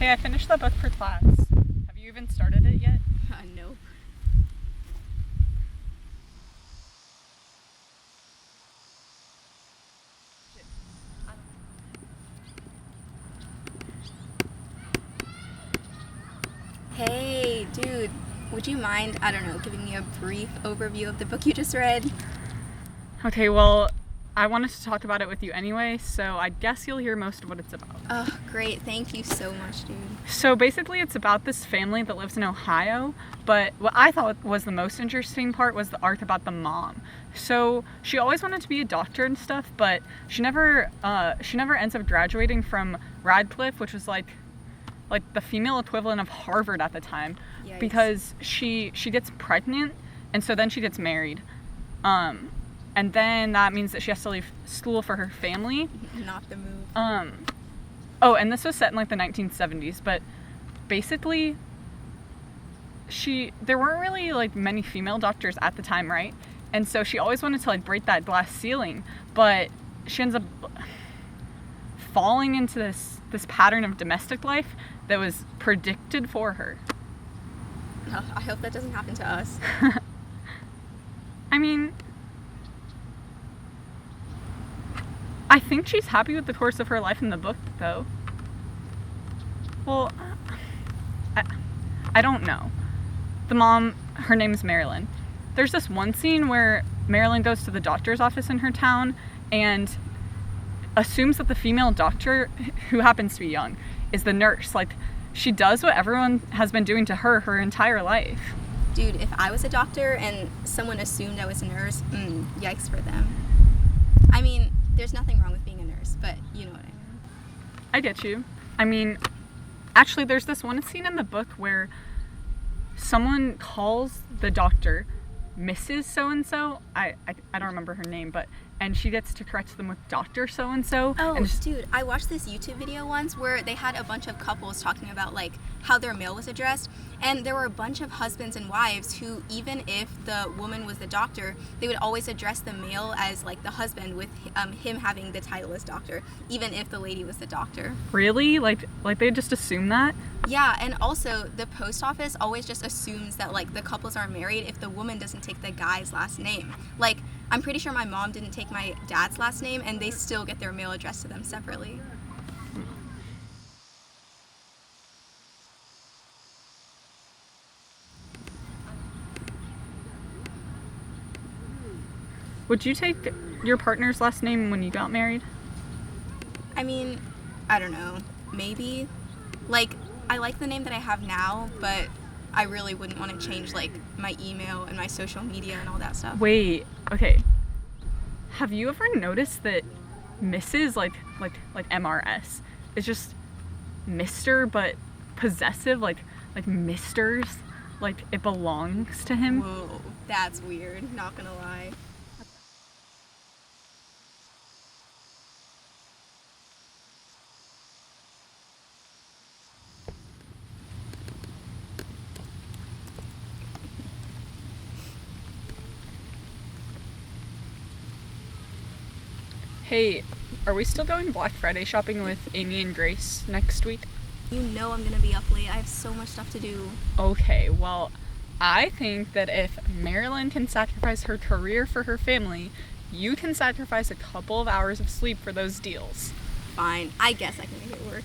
Hey, I finished the book for class. Have you even started it yet? Nope. Hey, dude, would you mind, giving me a brief overview of the book you just read? Okay, well, I wanted to talk about it with you anyway, so I guess you'll hear most of what it's about. Oh, great. Thank you so much, dude. So basically it's about this family that lives in Ohio, but what I thought was the most interesting part was the arc about the mom. So she always wanted to be a doctor and stuff, but she never ends up graduating from Radcliffe, which was like the female equivalent of Harvard at the time. Yikes. Because she gets pregnant, and so then she gets married. And then that means that she has to leave school for her family. Not the move. Oh, and this was set in like the 1970s, but basically there weren't really like many female doctors at the time, right? And so she always wanted to like break that glass ceiling, but she ends up falling into this pattern of domestic life that was predicted for her. Oh, I hope that doesn't happen to us. I mean, I think she's happy with the course of her life in the book, though. Well, I don't know. The mom, her name's Marilyn. There's this one scene where Marilyn goes to the doctor's office in her town and assumes that the female doctor, who happens to be young, is the nurse. Like, she does what everyone has been doing to her entire life. Dude, if I was a doctor and someone assumed I was a nurse, yikes for them. I mean, there's nothing wrong with being a nurse, but you know what I mean. I get you. I mean, actually, there's this one scene in the book where someone calls the doctor Mrs. So-and-so. I don't remember her name, and she gets to correct them with Dr. So-and-so. Oh, and dude, I watched this YouTube video once where they had a bunch of couples talking about, like, how their mail was addressed, and there were a bunch of husbands and wives who, even if the woman was the doctor, they would always address the mail as, like, the husband with him having the title as doctor, even if the lady was the doctor. Really? Like they just assume that? Yeah, and also, the post office always just assumes that, like, the couples are married if the woman doesn't take the guy's last name. Like, I'm pretty sure my mom didn't take my dad's last name, and they still get their mail addressed to them separately. Would you take your partner's last name when you got married? I mean, I don't know. Maybe. Like, I like the name that I have now, but I really wouldn't want to change, like, my email and my social media and all that stuff. Wait, okay. Have you ever noticed that Mrs., like MRS, is just Mr., but possessive, like Misters, like it belongs to him? Whoa, that's weird, not gonna lie. Hey, are we still going Black Friday shopping with Amy and Grace next week? You know I'm gonna be up late. I have so much stuff to do. Okay, well, I think that if Marilyn can sacrifice her career for her family, you can sacrifice a couple of hours of sleep for those deals. Fine, I guess I can make it work.